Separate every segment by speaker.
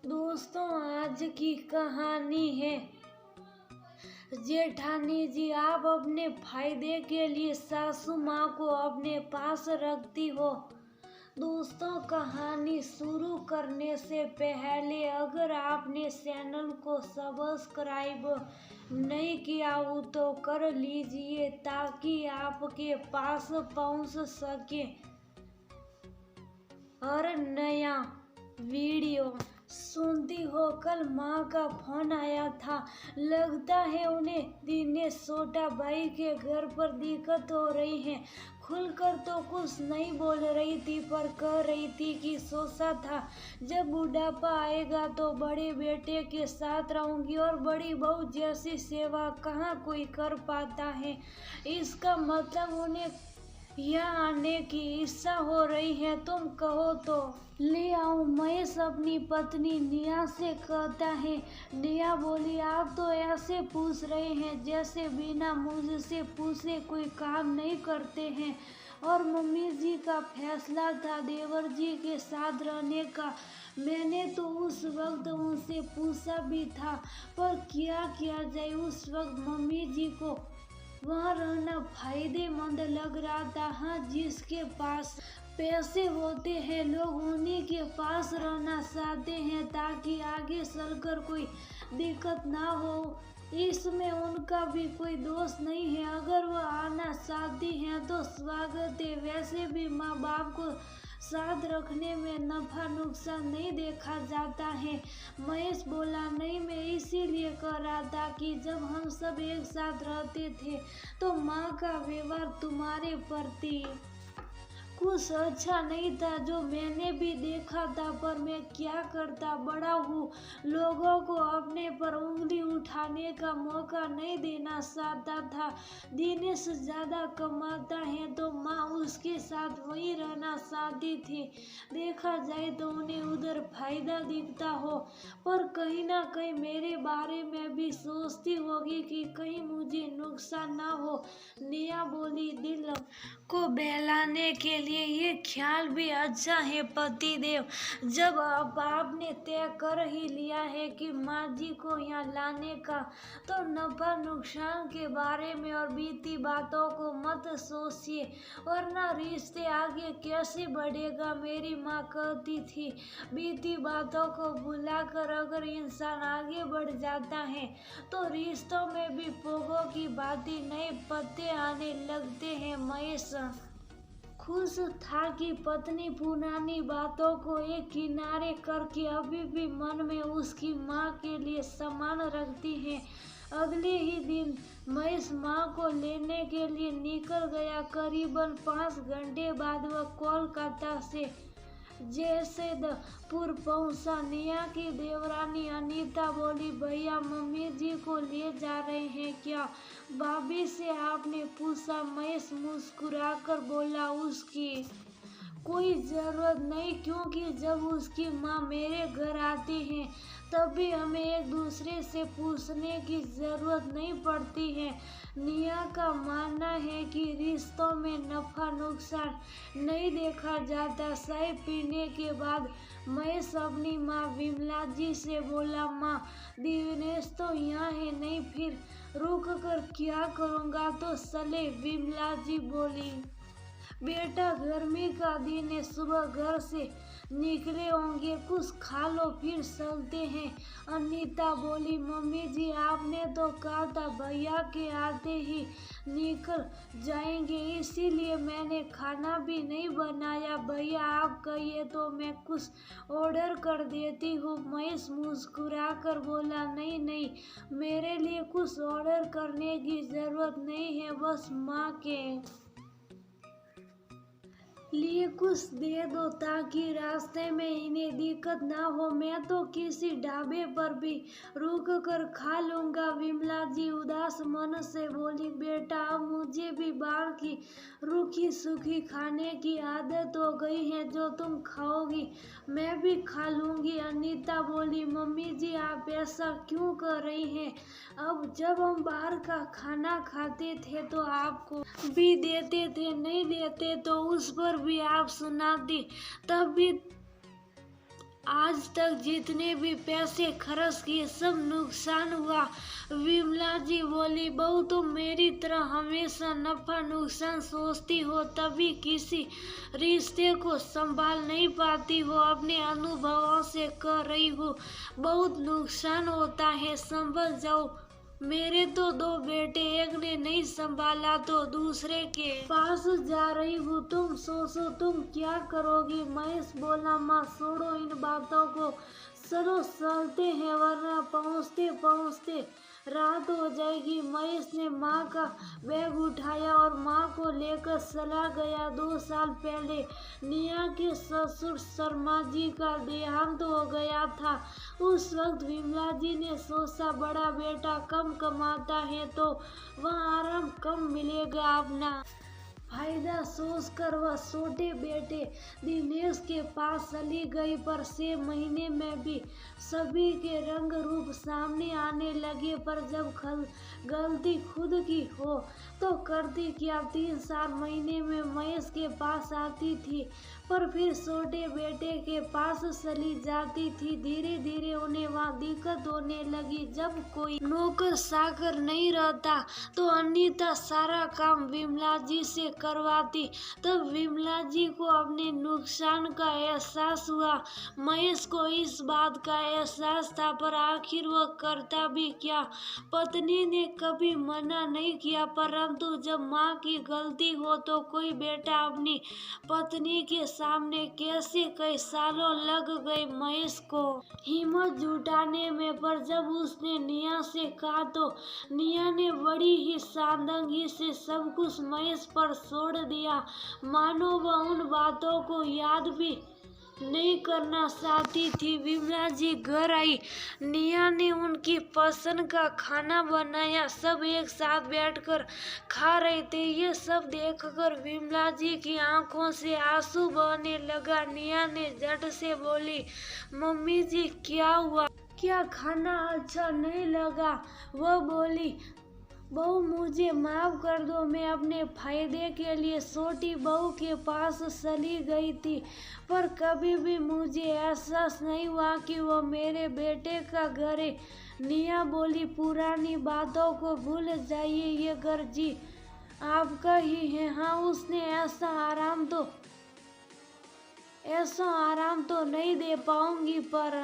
Speaker 1: दोस्तों, आज की कहानी है जेठानी जी। आप अपने फायदे के लिए सासू माँ को अपने पास रखती हो। दोस्तों, कहानी शुरू करने से पहले अगर आपने चैनल को सब्सक्राइब नहीं किया हो तो कर लीजिए ताकि आपके पास पहुंच सके और नया वीडियो। सुनती हो, कल माँ का फोन आया था। लगता है उन्हें दिनेश छोटा भाई के घर पर दिक्कत हो रही है। खुलकर तो कुछ नहीं बोल रही थी, पर कह रही थी कि सोचा था जब बुढ़ापा आएगा तो बड़े बेटे के साथ रहूंगी और बड़ी बहू जैसी सेवा कहाँ कोई कर पाता है। इसका मतलब उन्हें यहाँ आने की इच्छा हो रही है। तुम कहो तो ले आऊं। महेश अपनी पत्नी निया से कहता है। निया बोली, आप तो ऐसे पूछ रहे हैं जैसे बिना मुझसे पूछे कोई काम नहीं करते हैं। और मम्मी जी का फैसला था देवर जी के साथ रहने का। मैंने तो उस वक्त उनसे पूछा भी था, पर क्या किया जाए, उस वक्त मम्मी जी को वहाँ रहना फायदेमंद लग रहा था। हाँ, जिसके पास पैसे होते हैं लोग उन्हीं के पास रहना चाहते हैं ताकि आगे चलकर कोई दिक्कत ना हो। इसमें उनका भी कोई दोष नहीं है। अगर वो आना चाहती हैं तो स्वागत है। वैसे भी माँ बाप को साथ रखने में नफा नुकसान नहीं देखा जाता है। महेश बोला, नहीं, मैं इसीलिए कह रहा था कि जब हम सब एक साथ रहते थे तो माँ का व्यवहार तुम्हारे प्रति कुछ अच्छा नहीं था, जो मैंने भी देखा था। पर मैं क्या करता, बड़ा हूँ, लोगों को अपने पर उंगली उठाने का मौका नहीं देना चाहता था। दिनेश ज्यादा कमाता है तो माँ उसके साथ वही रहना चाहती थी। देखा जाए तो उन्हें उधर फायदा दिखता हो, पर कहीं ना कहीं मेरे बारे में भी सोचती होगी कि कहीं मुझे नुकसान ना हो। निया बोली, दिल को बहलाने के लिए ये ख्याल भी अच्छा है पतिदेव। जब अब आपने तय कर ही लिया है कि माँ जी को यहाँ लाने का, तो नफा नुकसान के बारे में और बीती बातों को मत सोचिए, वरना रिश्ते आगे कैसे बढ़ेगा। मेरी माँ कहती थी, बीती बातों को भुलाकर अगर इंसान आगे बढ़ जाता है तो रिश्तों में भी पोगों की भांति नए पत्ते आने लगते हैं। महेश खुश था कि पत्नी पुरानी बातों को एक किनारे करके अभी भी मन में उसकी माँ के लिए सम्मान रखती है। अगले ही दिन महेश माँ को लेने के लिए निकल गया। करीबन 5 घंटे बाद वह कोलकाता से जैसलमेर पहुंचा। निया की देवरानी अनीता बोली, भैया मम्मी जी को ले जा रहे हैं क्या? भाभी से आपने पूछा? महेश मुस्कुराकर बोला, उसकी कोई जरूरत नहीं, क्योंकि जब उसकी माँ मेरे घर आती है तब भी हमें एक दूसरे से पूछने की जरूरत नहीं पड़ती है। निया का मानना है कि रिश्तों में नफा नुकसान नहीं देखा जाता। चाय पीने के बाद महेश अपनी माँ विमला जी से बोला, माँ दिनेश तो यहाँ है नहीं, फिर रुक कर क्या करूँगा, तो चले। विमला जी बोली, बेटा गर्मी का दिन है, सुबह घर से निकले होंगे, कुछ खा लो फिर चलते हैं। अनीता बोली, मम्मी जी आपने तो कहा था भैया के आते ही निकल जाएंगे, इसीलिए मैंने खाना भी नहीं बनाया। भैया आप कहिए तो मैं कुछ ऑर्डर कर देती हूँ। महेश मुस्कुरा कर बोला, नहीं नहीं, मेरे लिए कुछ ऑर्डर करने की जरूरत नहीं है, बस माँ के लिए कुछ दे दो ताकि रास्ते में इन्हें दिक्कत ना हो। मैं तो किसी ढाबे पर भी रुक कर खा लूंगा। विमला जी उदास मन से बोली, बेटा अब मुझे भी बाहर की रूखी सूखी खाने की आदत हो गई है, जो तुम खाओगी मैं भी खा लूंगी। अनीता बोली, मम्मी जी आप ऐसा क्यों कर रही हैं? अब जब हम बाहर का खाना खाते थे तो आपको भी देते थे, नहीं देते तो उस पर भी आप सुनाती, तब भी आज तक जितने भी पैसे खर्च किए सब नुकसान हुआ। विमला जी बोली, बहू तुम मेरी तरह हमेशा नफा नुकसान सोचती हो, तभी किसी रिश्ते को संभाल नहीं पाती हो। अपने अनुभवों से कह रही हूँ, बहुत नुकसान होता है, संभल जाओ। मेरे तो 2 बेटे, एक ने नहीं संभाला तो दूसरे के पास जा रही हूँ। तुम सोचो तुम क्या करोगी। महेश बोला, माँ छोड़ो इन बातों को, चलो चलते हैं वरना पहुँचते पहुँचते रात हो जाएगी। महेश ने माँ का बैग उठाया और माँ को लेकर चला गया। 2 साल पहले निया के ससुर शर्मा जी का देहांत हो गया था। उस वक्त विमला जी ने सोचा, बड़ा बेटा कम कमाता है तो वहाँ आराम कम मिलेगा। अपना फायदा सोचकर वह छोटे बेटे दिनेश के पास चली गई। पर 6 महीने में भी सभी के रंग रूप सामने आने लगे। पर जब गलती खुद की हो तो करती क्या। 3-4 महीने में महेश के पास आती थी, पर फिर छोटे बेटे के पास चली जाती थी। धीरे धीरे उन्हें वहाँ दिक्कत होने लगी। जब कोई नौकर चाकर नहीं रहता तो अनीता सारा काम विमला जी से करवाती। तब विमला जी को अपने नुकसान का एहसास हुआ। महेश को इस बात का एहसास था, पर आखिर वह करता भी क्या। पत्नी ने कभी मना नहीं किया, परंतु जब माँ की गलती हो तो कोई बेटा अपनी पत्नी के सामने कैसे कई सालों लग गए महेश को हिम्मत जुटाने में। पर जब उसने निया से कहा तो निया ने बड़ी ही सादगी से सब कुछ महेश पर छोड़ दिया, मानो वह उन बातों को याद भी नहीं करना चाहती थी। विमला जी घर आई, निया ने उनकी पसंद का खाना बनाया। सब एक साथ बैठकर खा रहे थे। ये सब देखकर विमला जी की आंखों से आंसू बहने लगा। निया ने झट से बोली, मम्मी जी क्या हुआ, क्या खाना अच्छा नहीं लगा। वह बोली, बहू मुझे माफ कर दो, मैं अपने फायदे के लिए छोटी बहू के पास चली गई थी, पर कभी भी मुझे एहसास नहीं हुआ कि वो मेरे बेटे का घर है। निया बोली, पुरानी बातों को भूल जाइए, ये घर जी आपका ही है। हाँ, उसने ऐसा आराम तो नहीं दे पाऊंगी, पर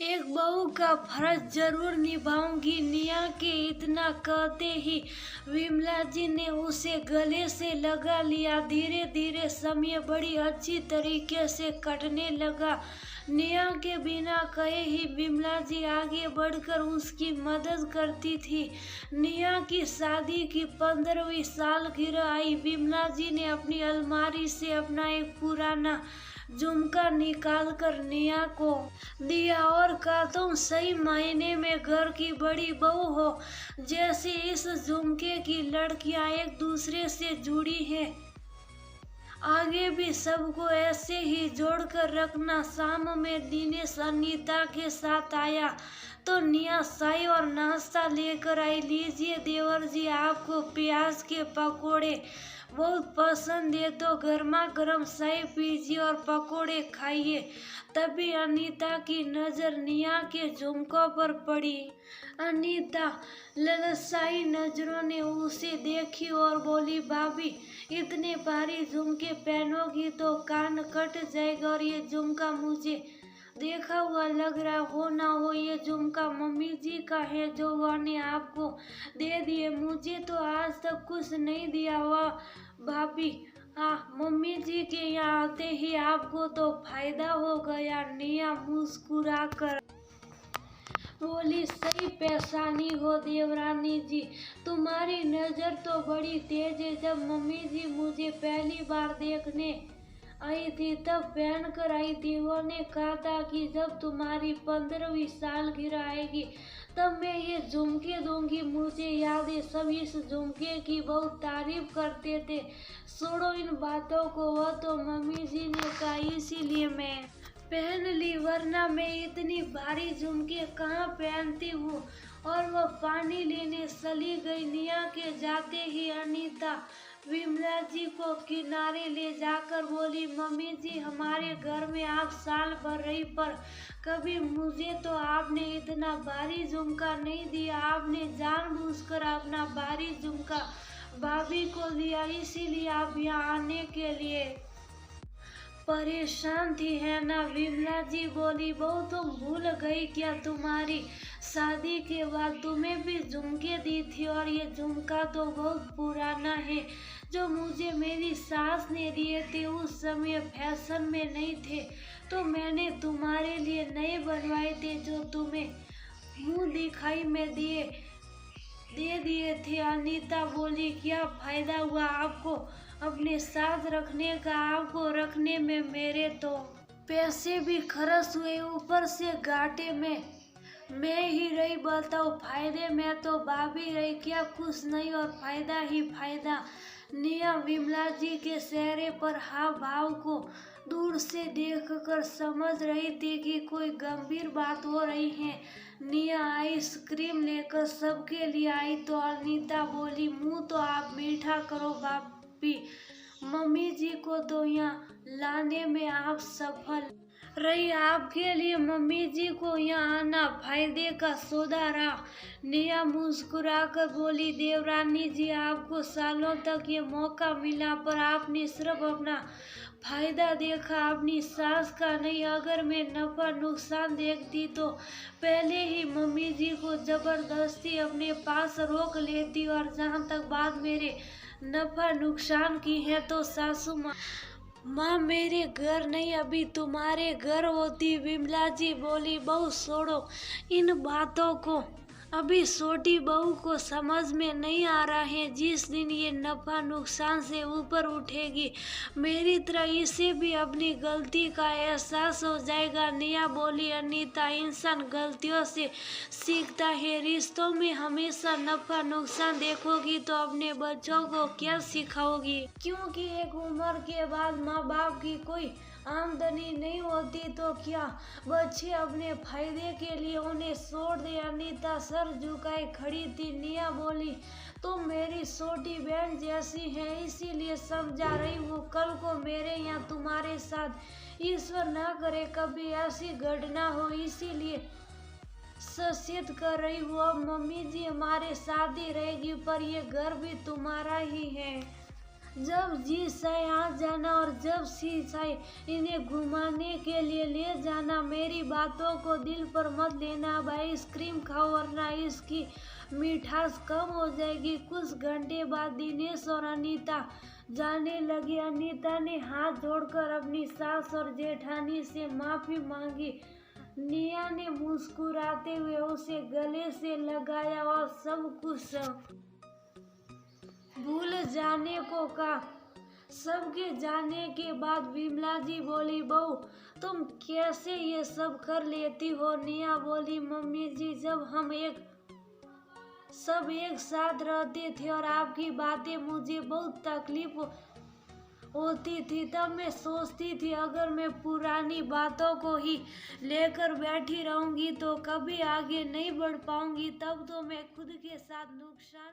Speaker 1: एक बहू का फर्ज जरूर निभाऊंगी। निया के इतना कहते ही विमला जी ने उसे गले से लगा लिया। धीरे धीरे समय बड़ी अच्छी तरीके से कटने लगा। निया के बिना कहे ही विमला जी आगे बढ़कर उसकी मदद करती थी। निया की शादी की 15वीं सालगिरह आई। विमला जी ने अपनी अलमारी से अपना एक पुराना झुमका निकाल कर निया को दिया और कहा, तुम सही मायने में घर की बड़ी बहू हो। जैसे इस झुमके की लड़कियां एक दूसरे से जुड़ी हैं, आगे भी सबको ऐसे ही जोड़कर रखना। शाम में दिनेश अनीता के साथ आया तो निया चाय और नाश्ता लेकर आई। लीजिए देवर जी, आपको प्याज के पकोड़े बहुत पसंद है तो गर्मा गर्म चाय पीजिए और पकोड़े खाइए। तभी अनीता की नजर निया के झुमकों पर पड़ी। अनीता ललचाई नजरों ने उसे देखी और बोली, भाभी इतने भारी झुमके पहनोगी तो कान कट जाएगा, और ये झुमका मुझे देखा हुआ लग रहा हो ना हो ये झुमका मम्मी जी का है जो उन्होंने आपको दे दिए। मुझे तो आज तक कुछ नहीं दिया हुआ भाभी। मम्मी जी के यहाँ आते ही आपको तो फायदा हो गया। निया मुस्कुरा कर बोली, सही पहचानी हो देवरानी जी, तुम्हारी नजर तो बड़ी तेज है। जब मम्मी जी मुझे पहली बार देखने आई थी तब पहन कर आई थी। उन्होंने कहा था कि जब तुम्हारी 15वीं सालगिरह आएगी तब मैं ये झुमके दूंगी। मुझे याद है सब इस झुमके की बहुत तारीफ करते थे। छोड़ो इन बातों को, वह तो मम्मी जी ने कहा इसीलिए मैं पहन ली, वरना मैं इतनी भारी झुमके कहाँ पहनती हूँ। और वह पानी लेने चली गई। निया के जाते ही अनीता विमला जी को किनारे ले जाकर बोली, मम्मी जी हमारे घर में आप साल भर रही पर कभी मुझे तो आपने इतना भारी झुमका नहीं दिया। आपने जानबूझकर अपना भारी झुमका भाभी को दिया, इसीलिए आप यहाँ आने के लिए परेशान थी है ना। विमला जी बोली, बहू तुम भूल गई क्या, तुम्हारी शादी के बाद तुम्हें भी झुमके दी थी और ये झुमका तो बहुत पुराना है। जो मुझे मेरी सास ने दिए थे उस समय फैशन में नहीं थे, तो मैंने तुम्हारे लिए नए बनवाए थे जो तुम्हें मुंह दिखाई में दे दिए थे। अनीता बोली, क्या फायदा हुआ आपको अपने साथ रखने का, आपको रखने में मेरे तो पैसे भी खर्च हुए, ऊपर से घाटे में मैं ही रही। बताओ फायदे में तो भाभी रही, क्या कुछ नहीं और फायदा ही फायदा। निया विमला जी के चेहरे पर हाव भाव को दूर से देखकर समझ रही थी कि कोई गंभीर बात हो रही है। निया आइसक्रीम लेकर सबके लिए आई तो अनीता बोली, मुंह तो आप मीठा करो भाभी, मम्मी जी को तो यहाँ लाने में आप सफल रही, आपके लिए मम्मी जी को यहाँ आना फायदे का सौदा रहा। निया मुस्कुराकर बोली, देवरानी जी आपको सालों तक ये मौका मिला पर आपने सिर्फ अपना फायदा देखा, अपनी सास का नहीं। अगर मैं नफा नुकसान देखती तो पहले ही मम्मी जी को जबरदस्ती अपने पास रोक लेती। और जहाँ तक बात मेरे नफा नुकसान की है तो सासू माँ मेरे घर नहीं अभी तुम्हारे घर होती। विमला जी बोली, बहू छोड़ो इन बातों को, अभी छोटी बहू को समझ में नहीं आ रहा है। जिस दिन ये नफा नुकसान से ऊपर उठेगी मेरी तरह इसे भी अपनी गलती का एहसास हो जाएगा। निया बोली, अनीता इंसान गलतियों से सीखता है, रिश्तों में हमेशा नफा नुकसान देखोगी तो अपने बच्चों को क्या सिखाओगी, क्योंकि एक उम्र के बाद माँ बाप की कोई आमदनी नहीं होती तो क्या बच्चे अपने फायदे के लिए उन्हें छोड़ दे। अनीता सर झुकाए खड़ी थी। निया बोली, तुम मेरी छोटी बहन जैसी है इसीलिए समझा रही हूँ, कल को मेरे यहाँ तुम्हारे साथ ईश्वर ना करे कभी ऐसी घटना हो, इसीलिए सचेत कर रही हूँ। अब मम्मी जी हमारे साथ ही रहेगी पर ये घर भी तुम्हारा ही है, जब जी चाहे आ जाना और जब सी चाहे इन्हें घुमाने के लिए ले जाना। मेरी बातों को दिल पर मत लेना, अब आइसक्रीम खाओ वरना इसकी मिठास कम हो जाएगी। कुछ घंटे बाद दिनेश और अनीता जाने लगे। अनीता ने हाथ जोड़कर अपनी सास और जेठानी से माफी मांगी। निया ने मुस्कुराते हुए उसे गले से लगाया और सब कुछ भूल जाने को कहा। सबके जाने के बाद विमला जी बोली, बहू तुम कैसे ये सब कर लेती हो। निया बोली, मम्मी जी जब हम सब एक साथ रहते थे और आपकी बातें मुझे बहुत तकलीफ होती थी तब मैं सोचती थी अगर मैं पुरानी बातों को ही लेकर बैठी रहूंगी तो कभी आगे नहीं बढ़ पाऊंगी, तब तो मैं खुद के साथ नुकसान